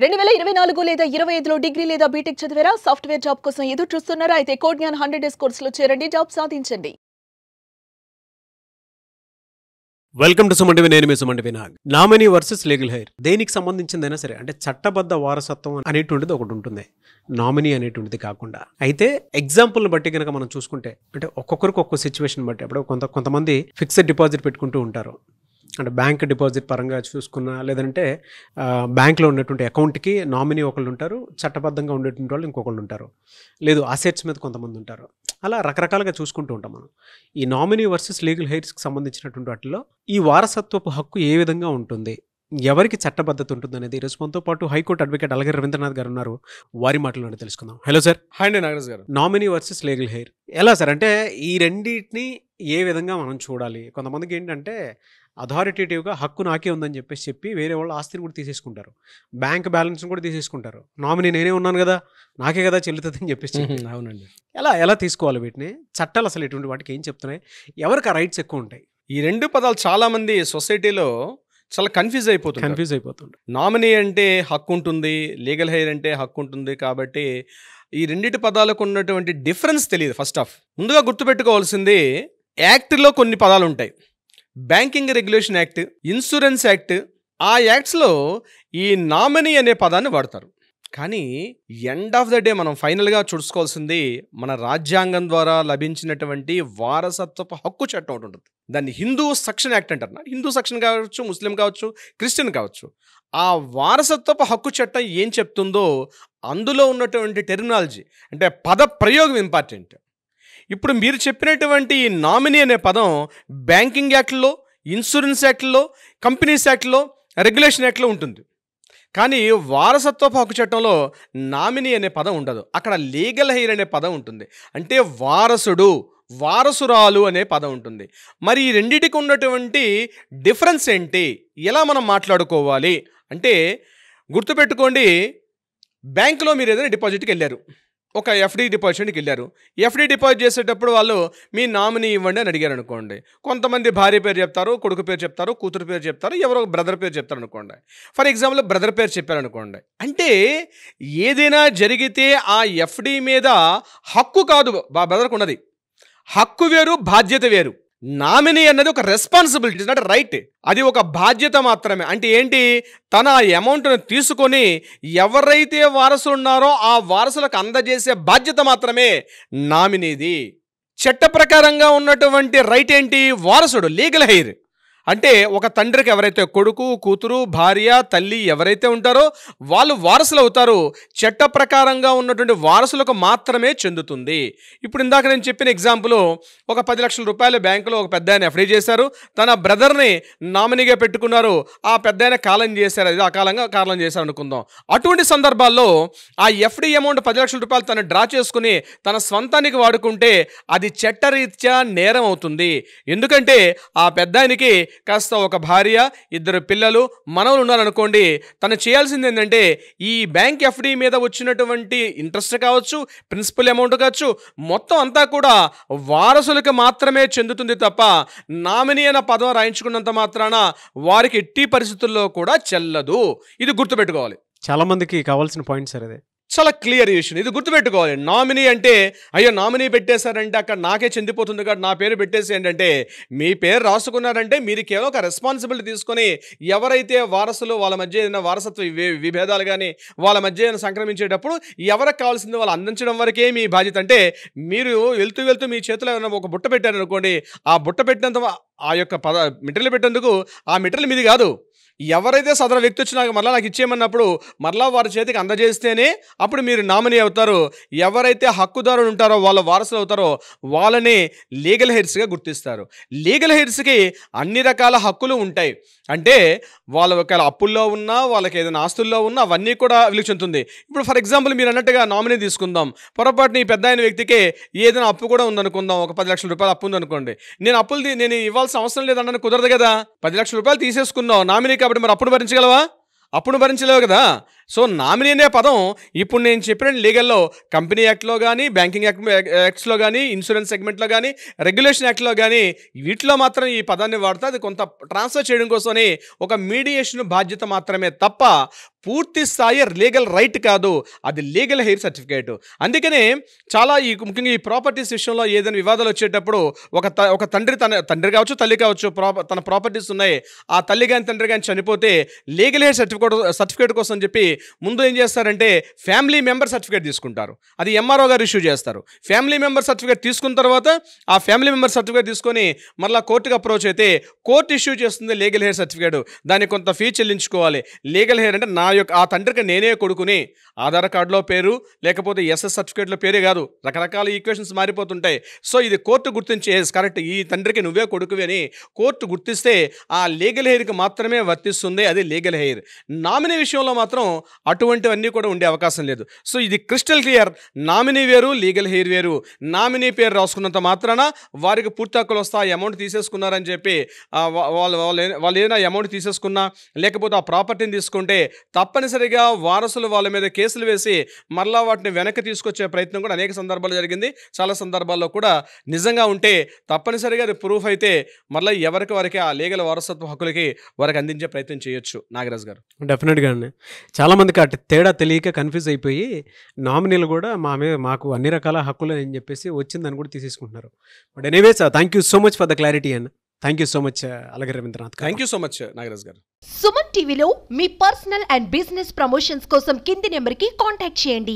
2024 లేదా 25లో డిగ్రీ లేదా బీటెక్ చదివారా? సాఫ్ట్‌వేర్ జాబ్ కోసం ఎదురు చూస్తున్నారా? అయితే కోడ్ జ్ఞాన్ 100 డేస్ కోర్సులో చేరండి, జాబ్ సాధించండి. Welcome to Suman TV. నేను మీ Suman TV Nag. Nominee versus legal heir దేనికి సంబంధించిందైనా సరే, అంటే చట్టబద్ధ వారసత్వం అనేటువంటిది ఒకటి ఉంటుంది, నామినీ అనేటువంటిది కాకుండా. అయితే ఎగ్జాంపుల్ని బట్టి కనుక మనం చూసుకుంటే, అంటే ఒక్కొక్కరికి ఒక్కొక్క సిచ్యువేషన్ బట్టి, అప్పుడు కొంతమంది ఫిక్స్డ్ డిపాజిట్ పెట్టుకుంటూ ఉంటారు. అంటే బ్యాంక్ డిపాజిట్ పరంగా చూసుకున్నా, లేదంటే బ్యాంక్లో ఉన్నటువంటి అకౌంట్కి నామినీ ఒకళ్ళు ఉంటారు, చట్టబద్ధంగా ఉండేటువంటి వాళ్ళు ఇంకొకళ్ళు ఉంటారు, లేదు అసెట్స్ మీద కొంతమంది ఉంటారు. అలా రకరకాలుగా చూసుకుంటూ ఉంటాం మనం. ఈ నామినీ వర్సెస్ లీగల్ హెయిర్స్కి సంబంధించినటువంటి వాటిలో ఈ వారసత్వపు హక్కు ఏ విధంగా ఉంటుంది, ఎవరికి చట్టబద్ధత ఉంటుంది అనేది ఈరోజు మనతో పాటు హైకోర్టు అడ్వకేట్ అలగిరి రవీంద్రనాథ్ గారు ఉన్నారు. వారి మాటలను తెలుసుకుందాం. Hello sir. హాయ్ అండి నాగరాజ్ గారు. నామినీ వర్సెస్ లీగల్ హెయిర్ ఎలా సార్, అంటే ఈ రెండింటిని ఏ విధంగా మనం చూడాలి? కొంతమందికి ఏంటంటే అథారిటేటివ్గా హక్కు నాకే ఉందని చెప్పి వేరే వాళ్ళు ఆస్తిని కూడా తీసేసుకుంటారు, బ్యాంక్ బ్యాలెన్స్ని కూడా తీసేసుకుంటారు. నామినీ నేనే ఉన్నాను కదా, నాకే కదా చెల్లుతుందని చెప్పేసి. అవునండి. ఎలా తీసుకోవాలి వీటిని? చట్టాలు అసలు ఎటువంటి వాటికి ఏం చెప్తున్నాయి, ఎవరికి ఆ రైట్స్ ఎక్కువ ఉంటాయి? ఈ రెండు పదాలు చాలా మంది సొసైటీలో చాలా కన్ఫ్యూజ్ అయిపోతుంది. నామినీ అంటే హక్కు ఉంటుంది, లీగల్ హెయిర్ అంటే హక్కు ఉంటుంది. కాబట్టి ఈ రెండింటి పదాలకు ఉన్నటువంటి డిఫరెన్స్ తెలియదు. ఫస్ట్ ఆఫ్ ముందుగా గుర్తుపెట్టుకోవాల్సింది, యాక్ట్లో కొన్ని పదాలు ఉంటాయి. Banking regulation act, insurance act, ఆ యాక్ట్స్లో ఈ నామినీ అనే పదాన్ని వాడతారు. కానీ ఎండ్ ఆఫ్ ద డే మనం ఫైనల్గా చూసుకోవాల్సింది మన రాజ్యాంగం ద్వారా లభించినటువంటి వారసత్వపు హక్కు చట్టం ఒకటి ఉంటుంది. దాన్ని హిందూ సక్షన్ యాక్ట్ అంటారు. హిందూ సక్షన్ కావచ్చు, ముస్లిం కావచ్చు, క్రిస్టియన్ కావచ్చు. ఆ వారసత్వపు హక్కు చట్టం ఏం చెప్తుందో అందులో ఉన్నటువంటి టెర్మినాలజీ, అంటే పద ప్రయోగం ఇంపార్టెంట్. ఇప్పుడు మీరు చెప్పినటువంటి ఈ నామినీ అనే పదం బ్యాంకింగ్ యాక్ట్లో, ఇన్సూరెన్స్ యాక్ట్లో, కంపెనీస్ యాక్ట్లో, రెగ్యులేషన్ యాక్ట్లో ఉంటుంది. కానీ వారసత్వపు హక్కు చట్టంలో నామినీ అనే పదం ఉండదు. అక్కడ లీగల్ హెయిర్ అనే పదం ఉంటుంది. అంటే వారసుడు, వారసురాలు అనే పదం ఉంటుంది. మరి ఈ రెండింటికి ఉన్నటువంటి డిఫరెన్స్ ఏంటి, ఎలా మనం మాట్లాడుకోవాలి అంటే, గుర్తుపెట్టుకోండి, బ్యాంకులో మీరు ఏదైనా డిపాజిట్కి వెళ్ళారు, ఒక ఎఫ్డి డిపాజిట్కి వెళ్ళారు. ఎఫ్డి డిపాజిట్ చేసేటప్పుడు వాళ్ళు మీ నామినీ ఇవ్వండి అని అడిగారు అనుకోండి. కొంతమంది భార్య పేరు చెప్తారు, కొడుకు పేరు చెప్తారు, కూతురు పేరు చెప్తారు, ఎవరో బ్రదర్ పేరు చెప్తారు అనుకోండి. ఫర్ ఎగ్జాంపుల్ బ్రదర్ పేరు చెప్పారనుకోండి. అంటే ఏదైనా జరిగితే ఆ ఎఫ్డి మీద హక్కు కాదు బ్రదర్కు ఉన్నది, హక్కు వేరు, బాధ్యత వేరు. నామినీ అన్నది ఒక రెస్పాన్సిబిలిటీ, నాట్ రైట్. అది ఒక బాధ్యత మాత్రమే. అంటే ఏంటి, తన ఆ అమౌంట్ను తీసుకొని ఎవరైతే వారసులు ఉన్నారో ఆ వారసులకు అందజేసే బాధ్యత మాత్రమే నామినీది. చట్ట ప్రకారంగా ఉన్నటువంటి రైట్ ఏంటి, వారసుడు, లీగల్ హెయిర్. అంటే ఒక తండ్రికి ఎవరైతే కొడుకు, కూతురు, భార్య, తల్లి ఎవరైతే ఉంటారో వాళ్ళు వారసులు అవుతారు. చట్ట ప్రకారంగా ఉన్నటువంటి వారసులకు మాత్రమే చెందుతుంది. ఇప్పుడు ఇందాక నేను చెప్పిన ఎగ్జాంపుల్, ఒక 10 లక్షల రూపాయలు బ్యాంకులో ఒక పెద్ద ఆయన ఎఫ్డీ చేశారు, తన బ్రదర్ని నామినీగా పెట్టుకున్నారు. ఆ పెద్ద ఆయన కాలం చేశారు, అది అకాలంగా కాలం చేశారు అనుకుందాం. అటువంటి సందర్భాల్లో ఆ ఎఫ్డీ అమౌంట్ 10 లక్షల రూపాయలు తను డ్రా చేసుకుని తన స్వంతానికి వాడుకుంటే అది చట్టరీత్యా నేరం అవుతుంది. ఎందుకంటే ఆ పెద్ద ఆయనకి కాస్త ఒక భార్య, 2 పిల్లలు, మనవలు ఉన్నారనుకోండి. తను చేయాల్సింది ఏంటంటే ఈ బ్యాంక్ ఎఫ్డీ మీద వచ్చినటువంటి ఇంట్రెస్ట్ కావచ్చు, ప్రిన్సిపల్ అమౌంట్ కావచ్చు, మొత్తం అంతా కూడా వారసులకు మాత్రమే చెందుతుంది తప్ప నామినీ అనే పదం రాయించుకున్నంత మాత్రాన వారికి ఎట్టి పరిస్థితుల్లో కూడా చెల్లదు. ఇది గుర్తుపెట్టుకోవాలి. చాలా మందికి కావాల్సిన పాయింట్ సార్ అదే. చాలా క్లియర్ ఇష్యూ, ఇది గుర్తుపెట్టుకోవాలి. నామినీ అంటే అయ్యో నామినీ పెట్టేశారంటే అక్కడ నాకే చెందిపోతుంది కాబట్టి నా పేరు పెట్టేసి ఏంటంటే, మీ పేరు రాసుకున్నారంటే మీరు కేవలం ఒక రెస్పాన్సిబిలిటీ తీసుకొని ఎవరైతే వారసులు వాళ్ళ మధ్య ఏదైనా వారసత్వ విభేదాలు కానీ వాళ్ళ మధ్య ఏదైనా సంక్రమించేటప్పుడు ఎవరికి కావాల్సింది వాళ్ళు అందించడం వరకే మీ బాధ్యత. అంటే మీరు వెళ్తూ మీ చేతిలో ఏమైనా ఒక బుట్ట పెట్టారనుకోండి, ఆ బుట్ట పెట్టినంత ఆ యొక్క మెటీరియల్ పెట్టేందుకు ఆ మెటీరియల్ మీది కాదు. ఎవరైతే సదరు వ్యక్తి వచ్చి మరలా నాకు ఇచ్చేయమన్నప్పుడు మరలా వారి చేతికి అందజేస్తేనే అప్పుడు మీరు నామినీ అవుతారు. ఎవరైతే హక్కుదారులు ఉంటారో వాళ్ళ వారసులు అవుతారో వాళ్ళని లీగల్ హెయిర్స్గా గుర్తిస్తారు. లీగల్ హెయిర్స్కి అన్ని రకాల హక్కులు ఉంటాయి. అంటే వాళ్ళ ఒకవేళ అప్పుల్లో ఉన్నా, వాళ్ళకి ఏదైనా ఆస్తుల్లో ఉన్నా అవన్నీ కూడా వీళ్ళకి చెందుతుంది. ఇప్పుడు ఫర్ ఎగ్జాంపుల్ మీరు అన్నట్టుగా నామినీ తీసుకుందాం. పొరపాటున ఈ పెద్ద అయిన వ్యక్తికి ఏదైనా అప్పు కూడా ఉందనుకుందాం, ఒక 10 లక్షల రూపాయలు అప్పు ఉందనుకోండి. నేను ఇవ్వాల్సిన అవసరం లేదన్న కుదరదు కదా. 10 లక్షల రూపాయలు తీసేసుకున్నావు నామినీ కాబట్టి, మరి అప్పును భరించగలవా? అప్పును భరించలేవు కదా. సో నామినీ అనే పదం ఇప్పుడు నేను చెప్పిన లీగల్లో కంపెనీ యాక్ట్లో కానీ, బ్యాంకింగ్ యాక్ట్స్లో కానీ, ఇన్సూరెన్స్ సెగ్మెంట్లో కానీ, రెగ్యులేషన్ యాక్ట్లో కానీ వీటిలో మాత్రం ఈ పదాన్ని వాడితే అది కొంత ట్రాన్స్ఫర్ చేయడం కోసమని ఒక మీడియేషన్ బాధ్యత మాత్రమే తప్ప పూర్తి స్థాయి లీగల్ రైట్ కాదు, అది లీగల్ హెయిర్ సర్టిఫికేట్. అందుకనే చాలా ముఖ్యంగా ఈ ప్రాపర్టీస్ విషయంలో ఏదైనా వివాదాలు వచ్చేటప్పుడు ఒక తండ్రి కావచ్చు, తల్లి కావచ్చు, తన ప్రాపర్టీస్ ఉన్నాయి, ఆ తల్లి కానీ తండ్రి కానీ చనిపోతే లీగల్ హెయిర్ సర్టిఫికేట్ కోసం చెప్పి ముందు ఏం చేస్తారంటే ఫ్యామిలీ మెంబర్ సర్టిఫికేట్ తీసుకుంటారు. అది ఎంఆర్ఓ గారు ఇష్యూ చేస్తారు. ఫ్యామిలీ మెంబర్ సర్టిఫికేట్ తీసుకున్న తర్వాత ఆ ఫ్యామిలీ మెంబర్ సర్టిఫికేట్ తీసుకొని మళ్ళీ కోర్టుకు అప్రోచ్ అయితే కోర్టు ఇష్యూ చేస్తుంది లీగల్ హెయిర్ సర్టిఫికేట్. దానికి కొంత ఫీ చెల్లించుకోవాలి. లీగల్ హెయిర్ అంటే ఆ తండ్రికి నేనే కొడుకుని, ఆధార్ కార్డులో పేరు లేకపోతే ఎస్ఎస్ సర్టిఫికేట్లో పేరే కాదు, రకరకాల ఈక్వేషన్స్ మారిపోతుంటాయి. సో ఇది కోర్టు గుర్తించే కరెక్ట్, ఈ తండ్రికి నువ్వే కొడుకువి అని కోర్టు గుర్తిస్తే ఆ లీగల్ హెయిర్కి మాత్రమే వర్తిస్తుంది, అది లీగల్ హెయిర్. నామినీ విషయంలో మాత్రం అటువంటివన్నీ కూడా ఉండే అవకాశం లేదు. సో ఇది క్రిస్టల్ క్లియర్, నామినీ వేరు, లీగల్ హెయిర్ వేరు. నామినీ పేరు రాసుకున్నంత మాత్రాన వారికి పూర్తి హక్కులు వస్తాయి, అమౌంట్ తీసేసుకున్నారని చెప్పి వాళ్ళు ఏదైనా అమౌంట్ తీసేసుకున్నా లేకపోతే ఆ ప్రాపర్టీని తీసుకుంటే తప్పనిసరిగా వారసులు వాళ్ళ మీద కేసులు వేసి మళ్ళా వాటిని వెనక్కి తీసుకొచ్చే ప్రయత్నం కూడా అనేక సందర్భాలు జరిగింది. చాలా సందర్భాల్లో కూడా నిజంగా ఉంటే తప్పనిసరిగా అది ప్రూఫ్ అయితే మళ్ళీ ఎవరికి వారికి ఆ లీగల్ వారసత్వ హక్కులకి వారికి అందించే ప్రయత్నం చేయొచ్చు. నాగరాజ్ గారు డెఫినెట్గా అండి. చాలామందికి అటు తేడా తెలియక కన్ఫ్యూజ్ అయిపోయి నామినీలు కూడా మాకు అన్ని రకాల హక్కులు అని చెప్పేసి వచ్చిందని కూడా తీసేసుకుంటున్నారు. But anyways thank you so much for the clarity and thank you so much అలాగే Ravindranath. Thank you so much Nagaraj garu. Suman టీవీలో మీ పర్సనల్ అండ్ బిజినెస్ ప్రమోషన్స్ కోసం కింది నెంబర్కి కాంటాక్ట్ చేయండి.